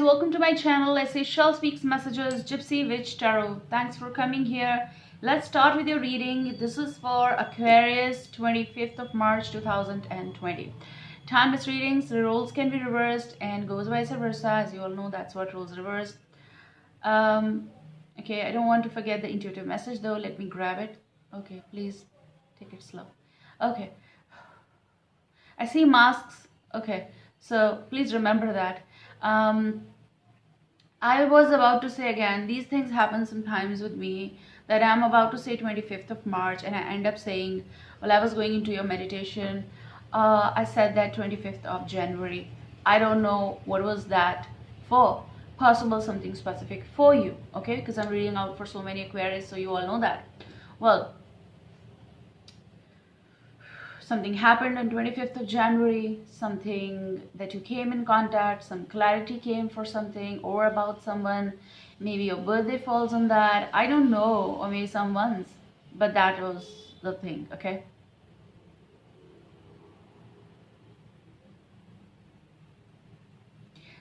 welcome to my channel. Shell Speaks Messages, Gypsy Witch Tarot. Thanks for coming here. Let's start with your reading. This is for Aquarius, 25th of March 2020. Timeless readings, the roles can be reversed and goes vice versa. As you all know, that's what roles reversed. Okay, I don't want to forget the intuitive message though. Let me grab it. Okay, please take it slow. Okay. I see masks. Okay, so please remember that. I was about to say again, these things happen sometimes with me, that I'm about to say 25th of March and I end up saying, well, I was going into your meditation. I said that 25th of January. I don't know what was that for. Possible something specific for you, okay? Because I'm reading out for so many Aquarius, so you all know that. Well, something happened on 25th of January, something that you came in contact, some clarity came for something or about someone. Maybe your birthday falls on that. I don't know, or maybe someone's, but that was the thing, okay?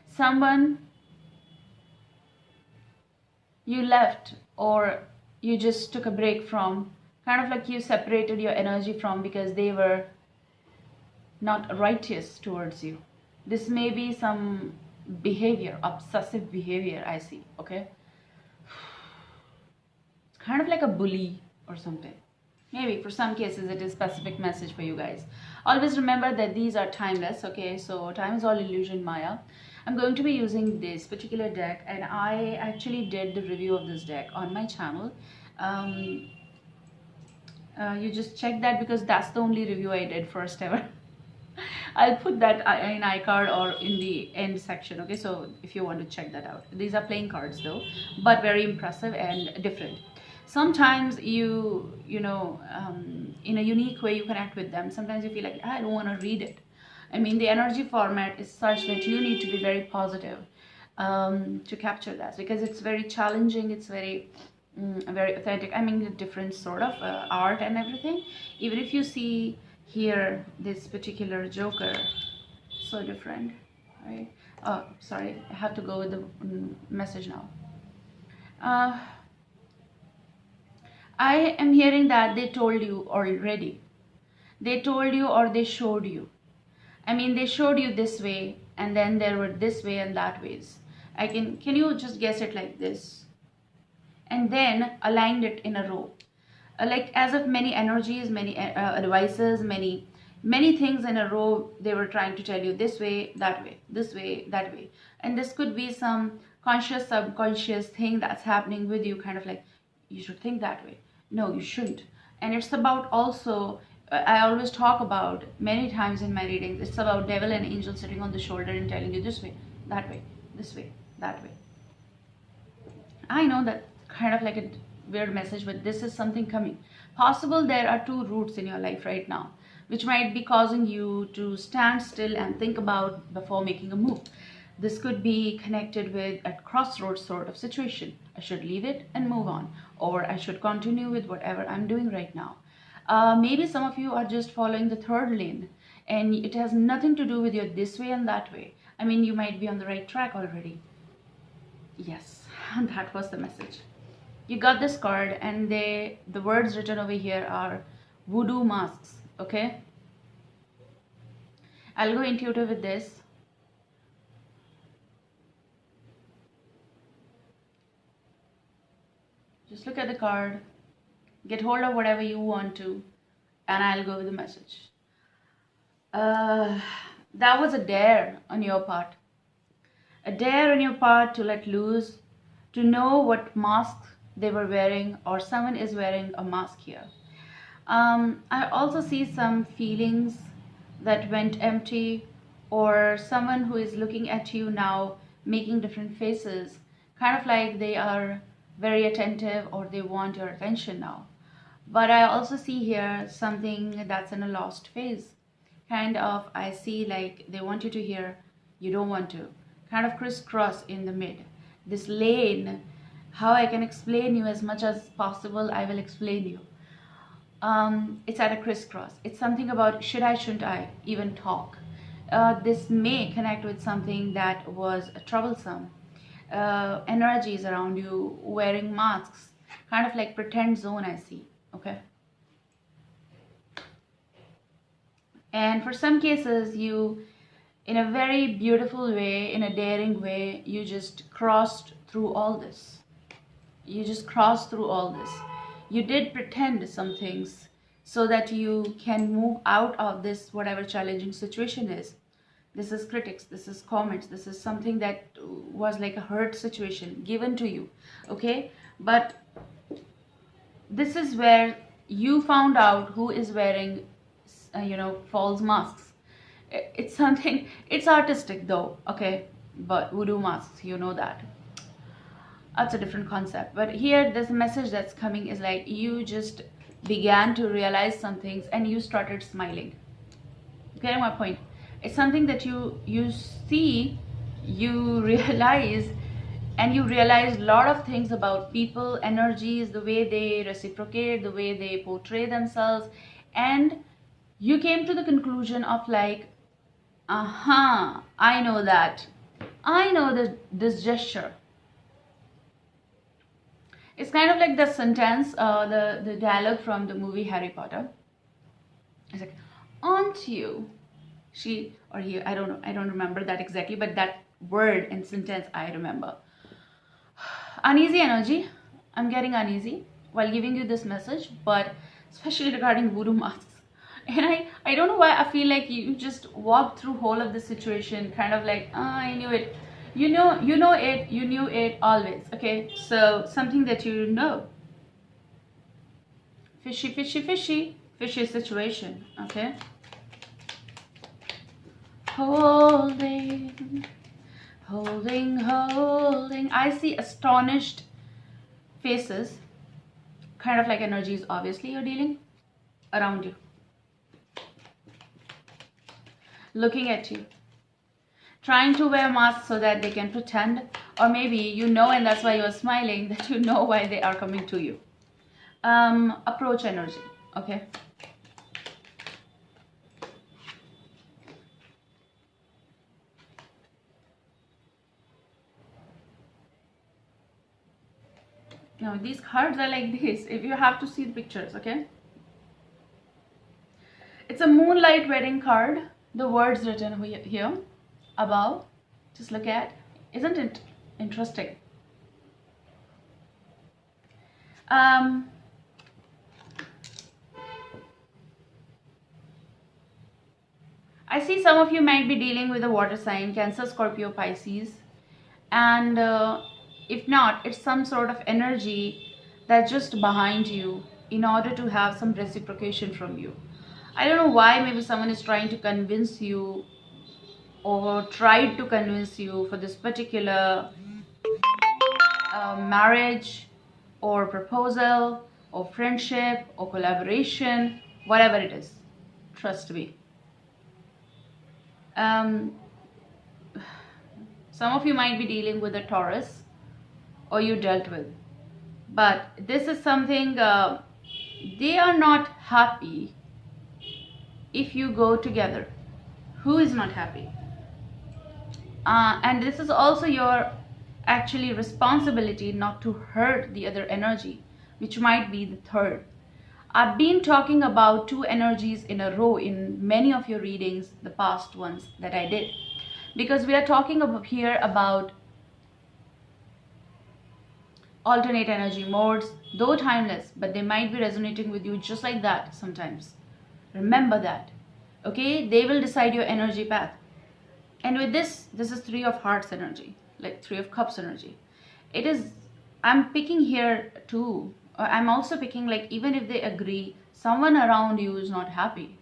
Someone you left or you just took a break from, kind of like you separated your energy from because they were not righteous towards you. This may be some behavior, obsessive behavior, I see, okay? It's kind of like a bully or something. Maybe for some cases it is specific message for you guys. Always remember that these are timeless, okay? So time is all illusion, Maya. I'm going to be using this particular deck, and I actually did the review of this deck on my channel. You just check that because that's the only review I did first ever. I'll put that in iCard or in the end section, okay? So if you want to check that out. These are playing cards though, but very impressive and different. Sometimes you know, in a unique way you connect with them. Sometimes you feel like, I don't want to read it. I mean, the energy format is such that you need to be very positive to capture that, because it's very challenging. It's very very authentic. I mean, a different sort of art and everything. Even if you see here this particular Joker, so different, right? Oh, sorry, I have to go with the message now. I am hearing that they told you already. They told you or they showed you. I mean, they showed you this way, and then there were this way and that ways. Can you just guess it like this? And then aligned it in a row. Like as if many energies, many advices, many things in a row, they were trying to tell you this way, that way, this way, that way. And this could be some conscious, subconscious thing that's happening with you, kind of like, you should think that way. No, you shouldn't. And it's about also, I always talk about many times in my readings, it's about devil and angel sitting on the shoulder and telling you this way, that way, this way, that way. I know that kind of like a weird message, but this is something coming. Possible there are two roots in your life right now, which might be causing you to stand still and think about before making a move. This could be connected with a crossroads sort of situation. I should leave it and move on, or I should continue with whatever I'm doing right now. Maybe some of you are just following the third lane, and it has nothing to do with your this way and that way. I mean, you might be on the right track already. Yes, and that was the message. You got this card, and the words written over here are voodoo masks, okay? I'll go intuitive with this. Just look at the card, get hold of whatever you want to, and I'll go with the message. That was a dare on your part. A dare on your part to let loose, to know what mask they were wearing, or someone is wearing a mask here. I also see some feelings that went empty, or someone who is looking at you now making different faces, kind of like they are very attentive or they want your attention now. But I also see here something that's in a lost phase. Kind of, I see like they want you to hear, you don't want to. Kind of crisscross in the mid. This lane, how I can explain you as much as possible, I will explain you. It's at a crisscross. It's something about should I, shouldn't I even talk. This may connect with something that was troublesome energies around you, wearing masks, kind of like pretend zone I see, okay? And for some cases, you, in a very beautiful way, in a daring way, you just crossed through all this. You just crossed through all this. You did pretend some things so that you can move out of this, whatever challenging situation is. This is critics, this is comments, this is something that was like a hurt situation given to you, okay? But this is where you found out who is wearing, false masks. It's something, it's artistic though, okay? But voodoo masks, you know that. That's a different concept. But here, this message that's coming is like you just began to realize some things and you started smiling. Getting my point? It's something that you see, you realize, and you realize a lot of things about people, energies, the way they reciprocate, the way they portray themselves, and you came to the conclusion of like, I know that. I know this gesture. It's kind of like the sentence, the dialogue from the movie Harry Potter. It's like, aren't you? She or he, I don't know, I don't remember that exactly, but that word and sentence I remember. Uneasy energy. I'm getting uneasy while giving you this message, but especially regarding voodoo masks. And I don't know why I feel like you just walked through whole of the situation, kind of like, I knew it. You knew it always, okay? So something that you know. Fishy, fishy, fishy, fishy situation, okay? Holding. I see astonished faces, kind of like energies, obviously, you're dealing around you. Looking at you. Trying to wear masks so that they can pretend, or maybe you know, and that's why you're smiling, that you know why they are coming to you. Approach energy, okay? Now these cards are like this, if you have to see the pictures, okay? It's a moonlight wedding card. The words written here above, just look at, isn't it interesting? I see some of you might be dealing with a water sign, Cancer, Scorpio, Pisces, and if not, it's some sort of energy that's just behind you in order to have some reciprocation from you. I don't know why. Maybe someone is trying to convince you or tried to convince you for this particular marriage or proposal or friendship or collaboration, whatever it is. Trust me. Some of you might be dealing with a Taurus, or you dealt with, but this is something, they are not happy if you go together. Who is not happy? And this is also your actually responsibility not to hurt the other energy, which might be the third. I've been talking about two energies in a row in many of your readings, the past ones that I did, because we are talking here about alternate energy modes, though timeless, but they might be resonating with you just like that sometimes. Remember that, okay? They will decide your energy path. And with this is Three of Hearts energy, like Three of Cups energy. It is, I'm picking here too. I'm also picking like, even if they agree, someone around you is not happy.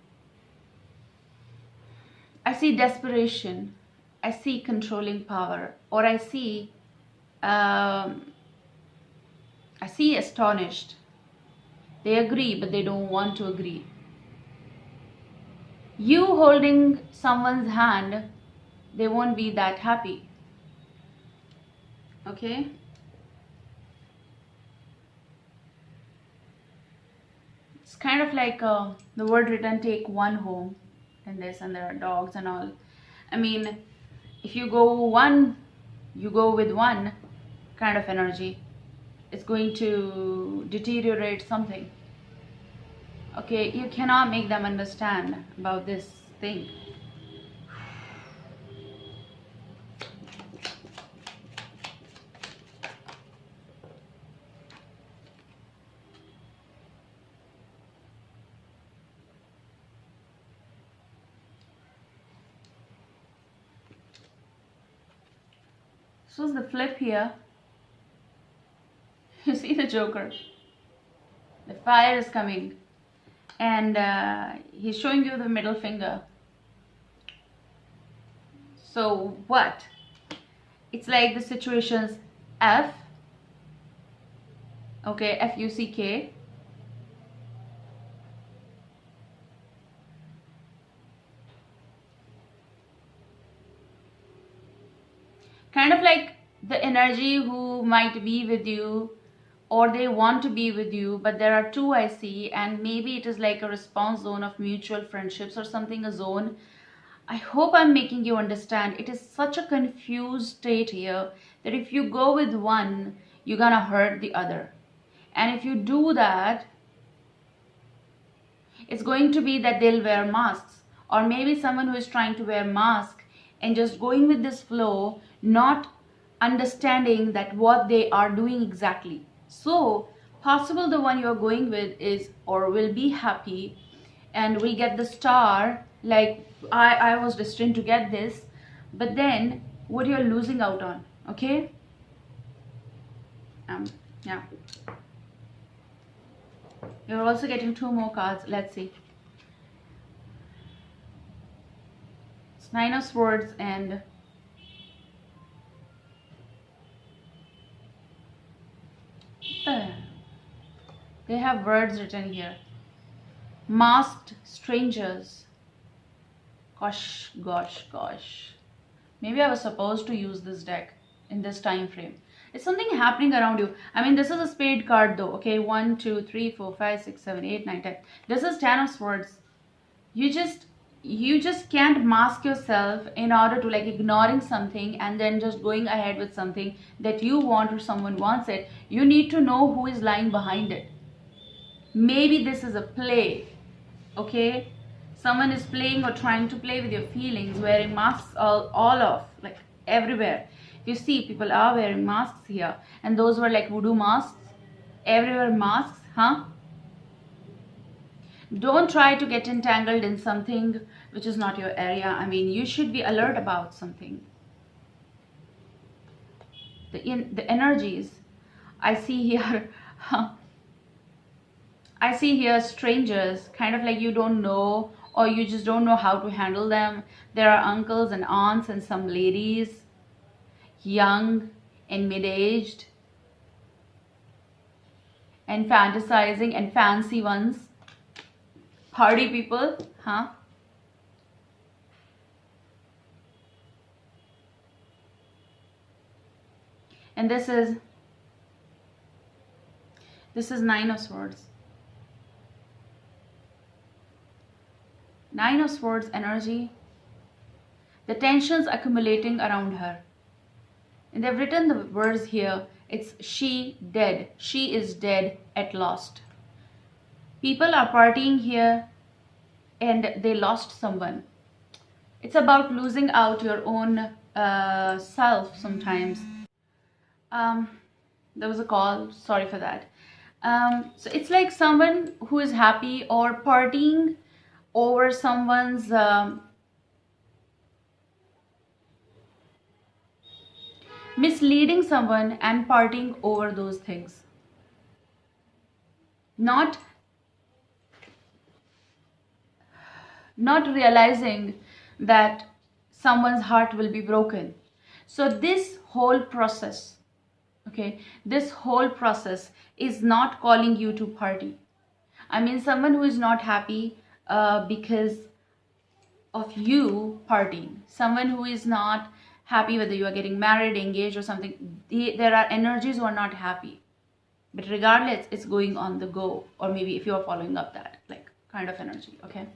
I see desperation. I see controlling power, or I see astonished. They agree, but they don't want to agree. You holding someone's hand, they won't be that happy. Okay? It's kind of like the word written, take one home, and this, and there are dogs and all. I mean, if you go one you go with one kind of energy, it's going to deteriorate something. Okay, you cannot make them understand about this thing. So the flip here, you see the Joker, the fire is coming, and he's showing you the middle finger. So what? It's like the situations F, okay, F-U-C-K, kind of like the energy who might be with you or they want to be with you, but there are two I see, and maybe it is like a response zone of mutual friendships or something, a zone. I hope I'm making you understand. It is such a confused state here that if you go with one, you're gonna hurt the other. And if you do that, it's going to be that they'll wear masks, or maybe someone who is trying to wear mask and just going with this flow, not understanding that what they are doing exactly. So possible the one you're going with is or will be happy and will get the star, like I was destined to get this, but then what you're losing out on, okay? Yeah, you're also getting two more cards. Let's see. It's Nine of Swords and they have words written here. Masked strangers. Gosh. Maybe I was supposed to use this deck in this time frame. It's something happening around you. I mean, this is a spade card though. Okay, 1, 2, 3, 4, 5, 6, 7, 8, 9, 10. This is 10 of Swords. You just can't mask yourself in order to like ignoring something and then just going ahead with something that you want or someone wants it. You need to know who is lying behind it. Maybe this is a play, okay? Someone is playing or trying to play with your feelings, wearing masks all of, like everywhere. You see, people are wearing masks here, and those were like voodoo masks, everywhere masks, huh? Don't try to get entangled in something which is not your area. I mean, you should be alert about something. The energies I see here, I see here strangers, kind of like you don't know or you just don't know how to handle them. There are uncles and aunts and some ladies, young and mid-aged and fantasizing and fancy ones, party people, huh? And this is Nine of Swords. Nine of Swords energy. The tensions accumulating around her. And they've written the words here. It's she dead. She is dead at last. People are partying here and they lost someone. It's about losing out your own self sometimes. There was a call. Sorry for that. So it's like someone who is happy or partying over someone's misleading someone and partying over those things. Not realizing that someone's heart will be broken. So this whole process, okay, this whole process is not calling you to party. I mean, someone who is not happy because of you partying, someone who is not happy whether you are getting married, engaged or something, there are energies who are not happy. But regardless, it's going on the go, or maybe if you are following up that like kind of energy, okay?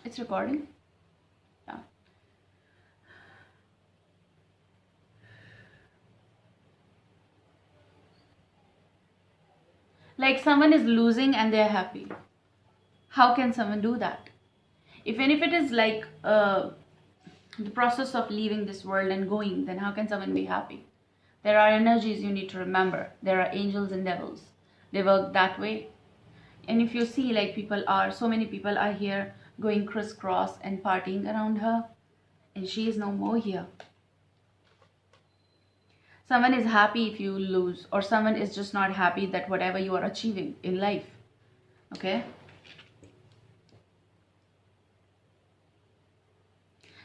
It's recording. Yeah. Like someone is losing and they're happy. How can someone do that? Even if it is like the process of leaving this world and going, then how can someone be happy? There are energies you need to remember. There are angels and devils. They work that way. And if you see, like, so many people are here going crisscross and partying around her, and she is no more here. Someone is happy if you lose, or someone is just not happy that whatever you are achieving in life. Okay?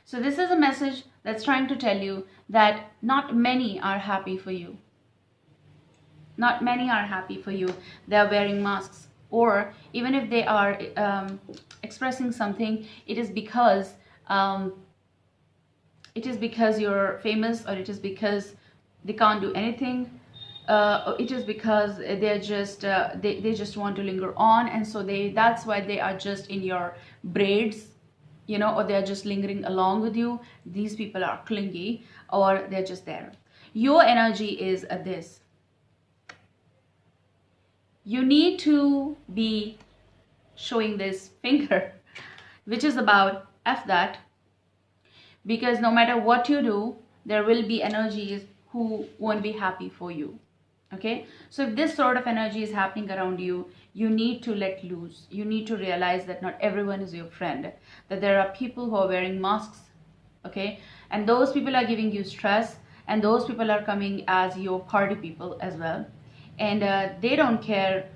So this is a message that's trying to tell you that not many are happy for you. Not many are happy for you. They are wearing masks. Or even if they are expressing something, it is because you're famous, or it is because they can't do anything. Or it is because they're just they just want to linger on, and so that's why they are just in your braids, or they're just lingering along with you. These people are clingy, or they're just there. Your energy is this. You need to be showing this finger, which is about F that, because no matter what you do, there will be energies who won't be happy for you. Okay, so if this sort of energy is happening around you, you need to let loose. You need to realize that not everyone is your friend, that there are people who are wearing masks. Okay, and those people are giving you stress, and those people are coming as your party people as well, and they don't care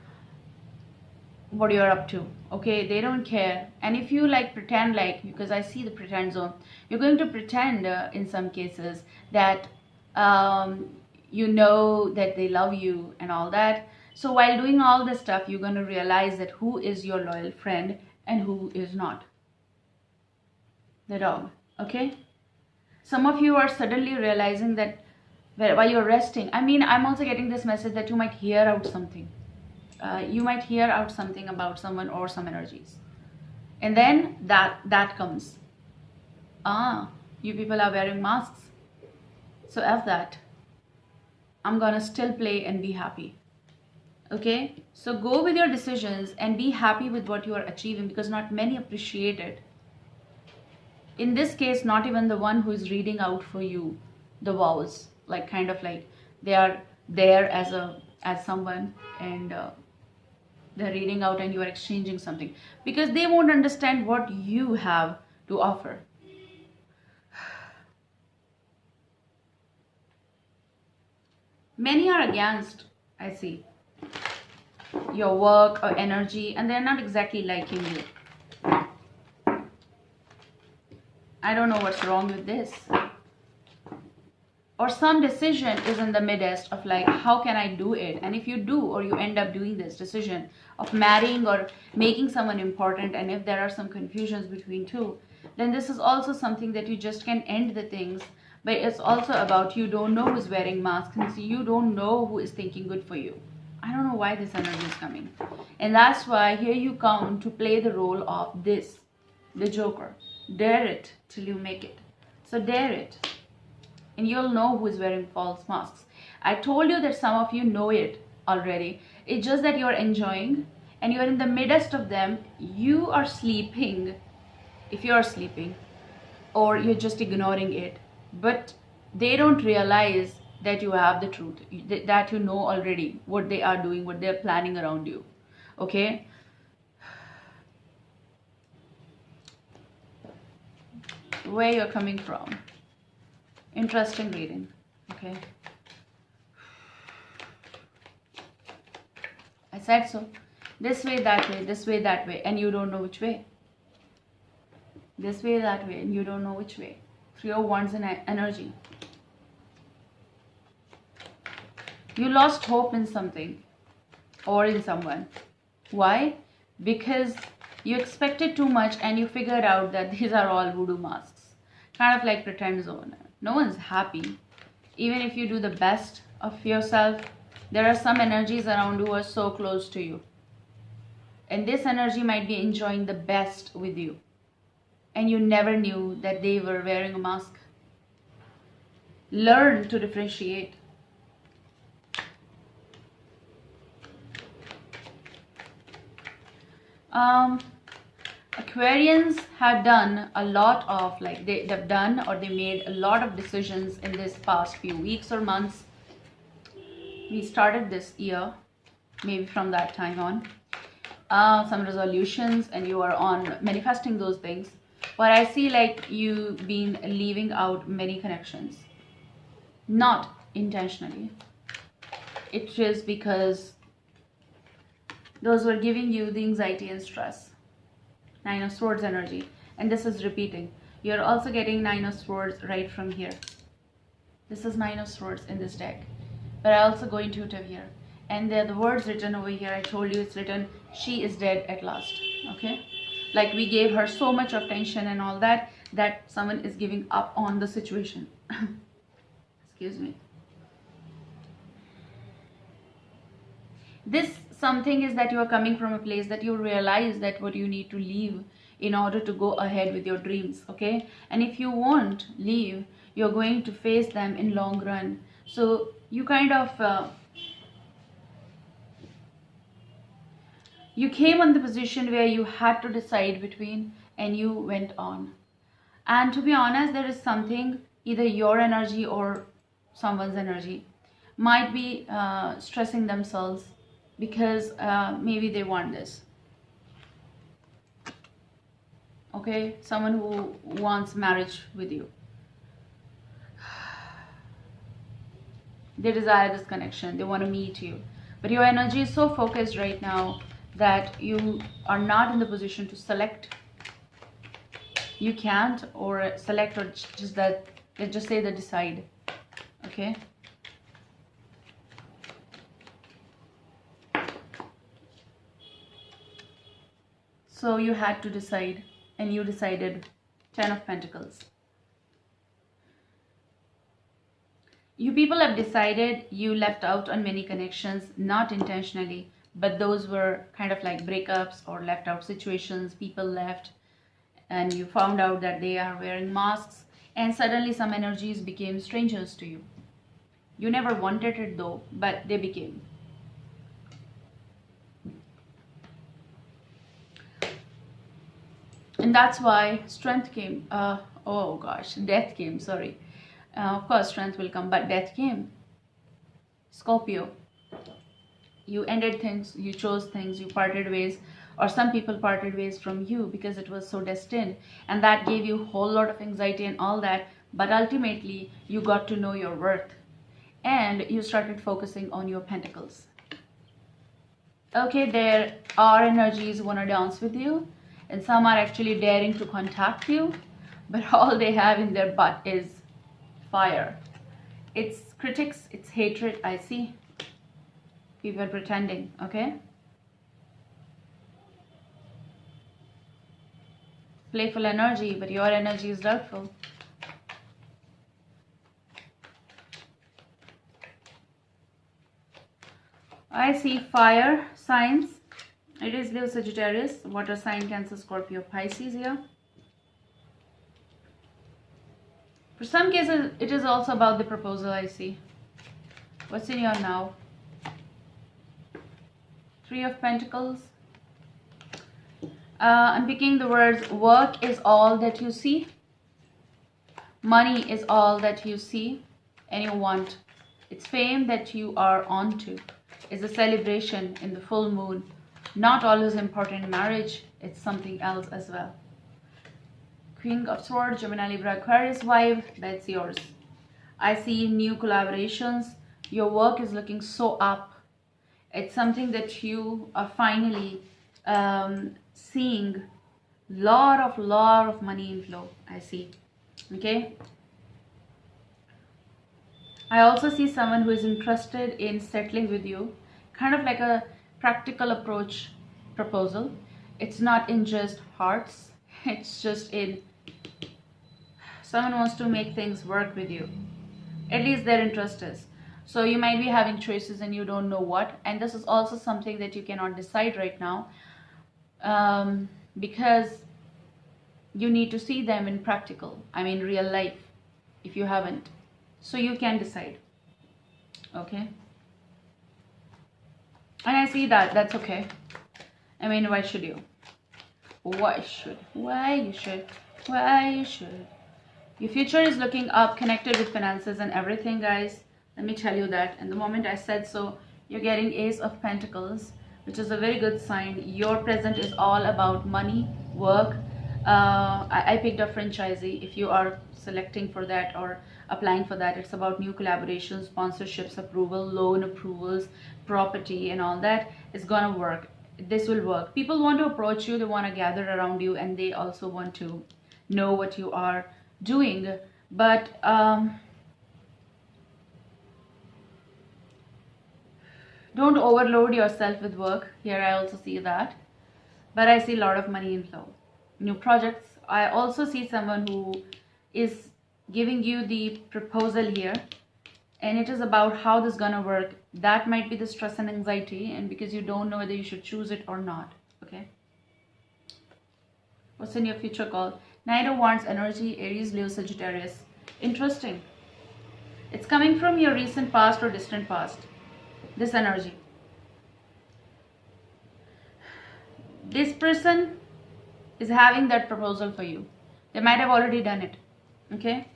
what you're up to. Okay, they don't care. And if you like pretend, like, because I see the pretend zone, you're going to pretend in some cases that that they love you and all that. So while doing all this stuff, you're going to realize that who is your loyal friend and who is not. The dog. Okay, some of you are suddenly realizing that while you're resting, I'm also getting this message that you might hear out something. You might hear out something about someone or some energies, and then that comes. You people are wearing masks, so F that. I'm gonna still play and be happy. Okay, so go with your decisions and be happy with what you are achieving, because not many appreciate it. In this case, not even the one who is reading out for you the vows, like kind of like they are there as someone, and they're reading out and you are exchanging something, because they won't understand what you have to offer. Many are against, I see, your work or energy, and they're not exactly liking you. I don't know what's wrong with this. Or some decision is in the midst of like, how can I do it? And if you do, or you end up doing this decision of marrying or making someone important, and if there are some confusions between two, then this is also something that you just can end the things. But it's also about you don't know who's wearing masks, and so you don't know who is thinking good for you. I don't know why this energy is coming. And that's why here you come to play the role of this, the Joker. Dare it till you make it. So dare it, and you'll know who is wearing false masks. I told you that some of you know it already. It's just that you're enjoying, and you're in the midst of them. You are sleeping, if you're sleeping, or you're just ignoring it. But they don't realize that you have the truth, that you know already what they are doing, what they're planning around you. Okay? Where you're coming from. Interesting reading. Okay? I said so. This way, that way, this way, that way, and you don't know which way. This way, that way, and you don't know which way. 3 of Wands in energy. You lost hope in something or in someone. Why? Because you expected too much and you figured out that these are all voodoo masks. Kind of like pretend zone. No one's happy. Even if you do the best of yourself, there are some energies around who are so close to you. And this energy might be enjoying the best with you. And you never knew that they were wearing a mask. Learn to differentiate. Um, Aquarians have done a lot of, like, they've done or they made a lot of decisions in this past few weeks or months. We started this year, maybe from that time on. Some resolutions, and you are on manifesting those things. But I see like you been leaving out many connections, not intentionally. It's just because those were giving you the anxiety and stress. Nine of Swords energy, and this is repeating. You're also getting Nine of Swords right from here. This is Nine of Swords in this deck, but I also go intuitive here, and the words written over here, I told you it's written, she is dead at last. Okay, like we gave her so much of tension and all that, that someone is giving up on the situation. Excuse me. This something is that you are coming from a place that you realize that what you need to leave in order to go ahead with your dreams. Okay, and if you won't leave, you're going to face them in long run. So you kind of you came on the position where you had to decide between, and you went on. And to be honest, there is something, either your energy or someone's energy might be stressing themselves because maybe they want this. Okay, someone who wants marriage with you, they desire this connection, they want to meet you, but your energy is so focused right now that you are not in the position to select. You can't or select, or just that, let's just say, the decide. Okay, so you had to decide, and you decided. Ten of Pentacles. You people have decided, you left out on many connections, not intentionally, but those were kind of like breakups or left out situations. People left, and you found out that they are wearing masks, and suddenly some energies became strangers to you. You never wanted it though, but they became. And that's why strength came. Oh gosh, death came, sorry. Of course strength will come, but death came. Scorpio, you ended things, you chose things, you parted ways, or some people parted ways from you because it was so destined, and that gave you a whole lot of anxiety and all that. But ultimately you got to know your worth, and you started focusing on your pentacles. Okay, there are energies who want to dance with you, and some are actually daring to contact you, but all they have in their butt is fire. It's critics, it's hatred. I see people pretending. Okay, playful energy, but your energy is doubtful. I see fire signs. It is Leo, Sagittarius, water sign, Cancer, Scorpio, Pisces here. For some cases, it is also about the proposal, I see. What's in your now? Three of Pentacles. I'm picking the words, work is all that you see. Money is all that you see and you want. It's fame that you are onto. It's a celebration in the full moon. Not always important in marriage. It's something else as well. Queen of Swords, Gemini, Libra, Aquarius vibe, that's yours. I see new collaborations. Your work is looking so up. It's something that you are finally seeing lot of money inflow. I see. Okay. I also see someone who is interested in settling with you, kind of like a practical approach proposal. It's not in just hearts. It's just in someone wants to make things work with you. At least their interest is. So you might be having choices and you don't know what. And this is also something that you cannot decide right now, because you need to see them in practical, I mean real life, if you haven't. So you can decide. Okay. And I see that. That's okay. I mean, why should you? Why you should, why you should. Your future is looking up, connected with finances and everything, guys. Let me tell you that. And the moment I said so, you're getting Ace of Pentacles, which is a very good sign. Your present is all about money, work. I picked up franchisee. If you are selecting for that or applying for that, it's about new collaborations, sponsorships, approval, loan approvals, property, and all that. It's gonna work. This will work. People want to approach you, they want to gather around you, and they also want to know what you are doing. But don't overload yourself with work. Here I also see that, but I see a lot of money inflow, new projects. I also see someone who is giving you the proposal here, and it is about how this is gonna work. That might be the stress and anxiety, and because you don't know whether you should choose it or not. Okay, what's in your future call? Knight of Wands energy, Aries, Leo, Sagittarius. Interesting. It's coming from your recent past or distant past, this energy. This person is having that proposal for you. They might have already done it. Okay,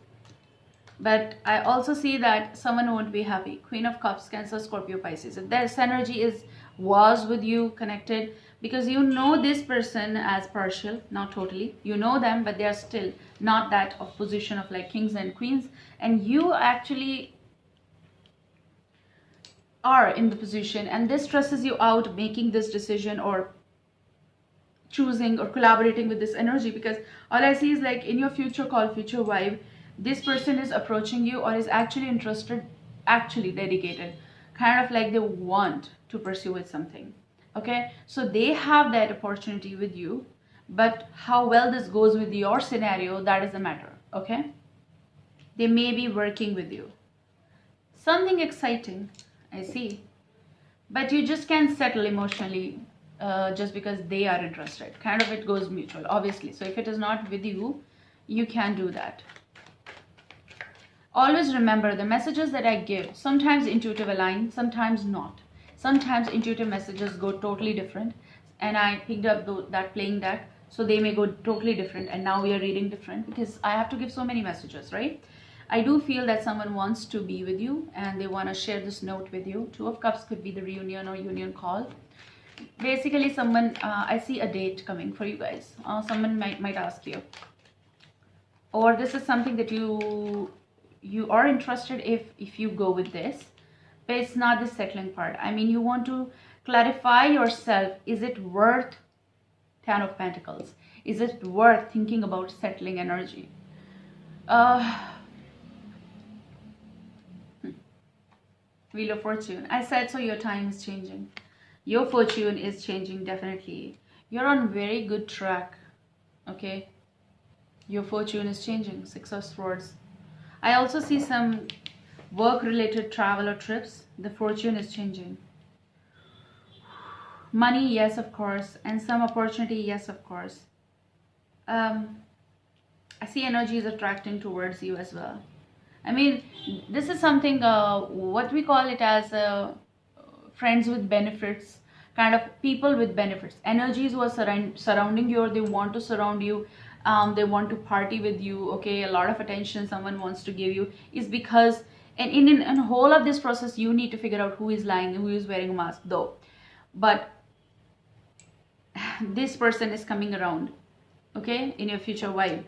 but I also see that someone won't be happy. Queen of Cups, Cancer, Scorpio, Pisces. If this energy was with you, connected, because you know this person as partial, not totally. You know them, but they are still not that of position of like kings and queens, and you actually are in the position, and this stresses you out making this decision or choosing or collaborating with this energy, because all I see is like in your future call, future vibe, this person is approaching you or is actually interested, actually dedicated, kind of like they want to pursue with something. Okay, so they have that opportunity with you, but how well this goes with your scenario, that is the matter. Okay, they may be working with you, something exciting I see, but you just can't settle emotionally just because they are interested. Kind of it goes mutual, obviously. So if it is not with you, you can do that. Always remember the messages that I give, sometimes intuitive align, sometimes not. Sometimes intuitive messages go totally different, and I picked up that playing that, so they may go totally different, and now we are reading different because I have to give so many messages, right? I do feel that someone wants to be with you and they want to share this note with you. Two of Cups could be the reunion or union call. Basically someone, I see a date coming for you guys. Someone might ask you, or this is something that you are interested if you go with this, but it's not the settling part. I mean, you want to clarify yourself. Is it worth Ten of Pentacles? Is it worth thinking about settling energy? Wheel of Fortune. I said so. Your time is changing. Your fortune is changing, definitely. You're on very good track. Okay, your fortune is changing. Six of Swords. I also see some work related travel or trips. The fortune is changing. Money, yes, of course, and some opportunity, yes, of course. I see energy is attracting towards you as well. I mean, this is something, what we call it as friends with benefits, kind of people with benefits. Energies who are surrounding you, or they want to surround you. They want to party with you. Okay, a lot of attention someone wants to give you is because, and in whole of this process, you need to figure out who is lying, who is wearing a mask, though. But this person is coming around, okay, in your future vibe.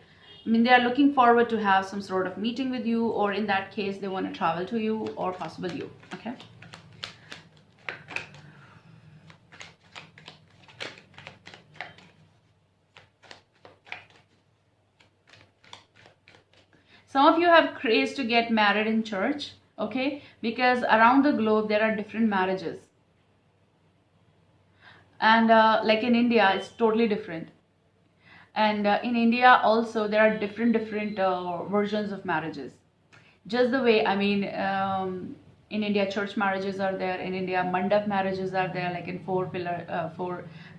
I mean, they are looking forward to have some sort of meeting with you, or in that case, they want to travel to you, or possibly you, okay? Some of you have craze to get married in church, okay? Because around the globe, there are different marriages. And like in India, it's totally different. And in India also, there are different versions of marriages. Just the way, I mean, in India, church marriages are there. In India, mandap marriages are there, like in four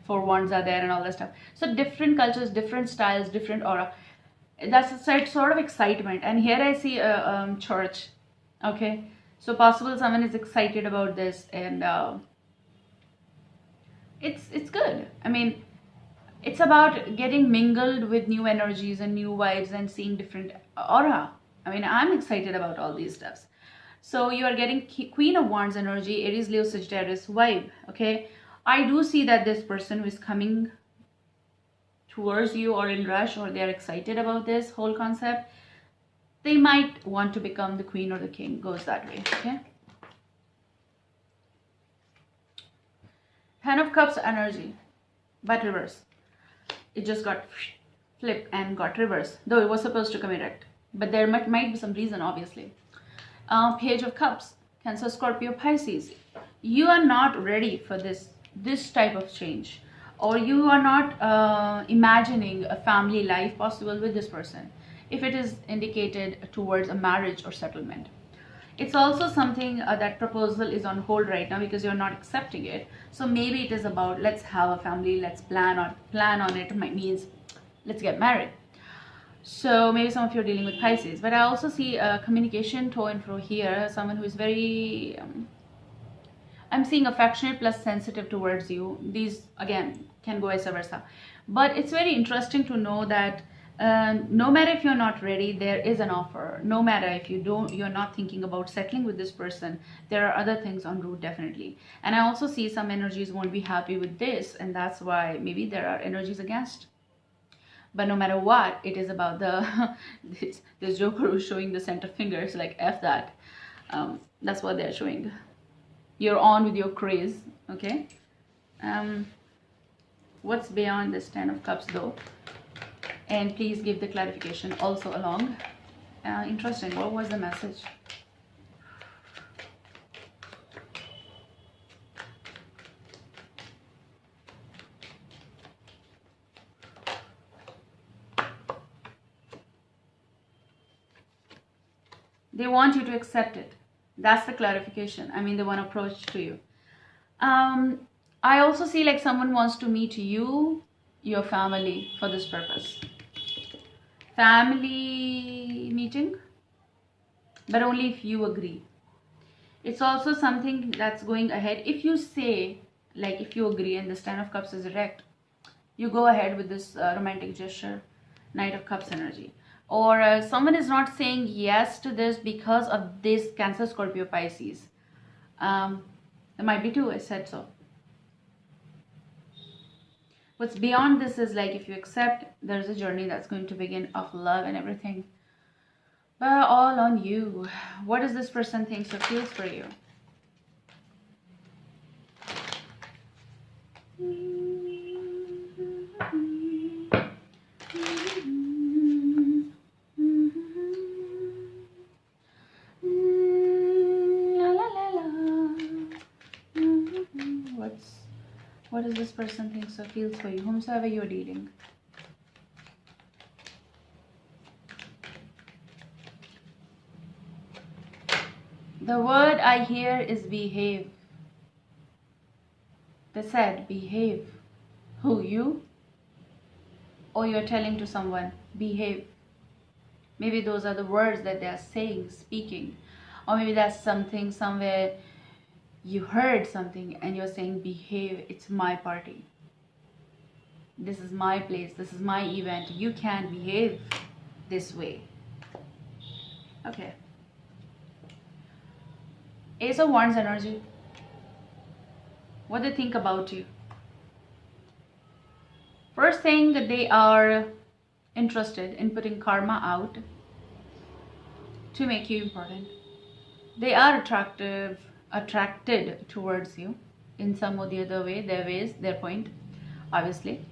wands are there and all that stuff. So different cultures, different styles, different aura. That's a sort of excitement. And here I see a church, okay? So possible someone is excited about this, and it's good. I mean, It's about getting mingled with new energies and new vibes and seeing different aura. I mean, I'm excited about all these stuffs. So you are getting Queen of Wands energy, Aries, Leo, Sagittarius vibe. Okay, I do see that this person who is coming towards you or in rush, or they're excited about this whole concept, they might want to become the queen or the king. Goes that way. Okay. Ten of Cups energy, but reverse. It just got flipped and got reversed, though it was supposed to come erect, but there might be some reason, obviously. Page of Cups, Cancer, Scorpio, Pisces. You are not ready for this type of change, or you are not imagining a family life possible with this person, if it is indicated towards a marriage or settlement. It's also something that proposal is on hold right now because you're not accepting it. So maybe it is about, let's have a family, let's plan on it. Might means let's get married. So maybe some of you are dealing with Pisces, but I also see a communication to and fro here. Someone who is very I'm seeing affectionate plus sensitive towards you. These again can go vice versa, but it's very interesting to know that no matter if you're not ready, there is an offer. No matter if you're not thinking about settling with this person, there are other things en route, definitely. And I also see some energies won't be happy with this, and that's why maybe there are energies against. But no matter what, it is about the this Joker who's showing the center fingers, like F that. That's what they're showing. You're on with your craze. Okay. What's beyond this Ten of Cups though? And please give the clarification also along. Interesting. What was the message? They want you to accept it. That's the clarification. I mean, the one approach to you. I also see like someone wants to meet you, your family, for this purpose. Family meeting, but only if you agree. It's also something that's going ahead. If you say, like, if you agree and this Ten of Cups is erect, you go ahead with this romantic gesture, Knight of Cups energy. Or someone is not saying yes to this because of this Cancer, Scorpio, Pisces. There might be two, I said so. What's beyond this is like, if you accept, there's a journey that's going to begin of love and everything. But all on you. What does this person think or feels for you? What does this person think or feels for you, whomsoever you're dealing? The word I hear is behave. They said behave. Who, you? Or you're telling to someone, behave. Maybe those are the words that they are saying, speaking. Or maybe that's something somewhere you heard something and you're saying, behave, it's my party. This is my place, this is my event. You can't behave this way. Okay. Ace of Wands energy. What they think about you. First thing, that they are interested in putting karma out to make you important. They are attracted towards you in some or the other way, their ways, their point, obviously.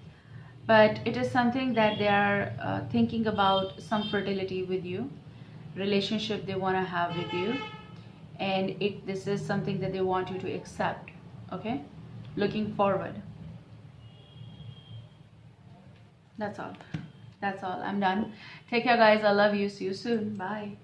But it is something that they are thinking about some fertility with you, relationship they want to have with you, and this is something that they want you to accept. Okay, looking forward. That's all. I'm done. Take care, guys. I love you. See you soon. Bye.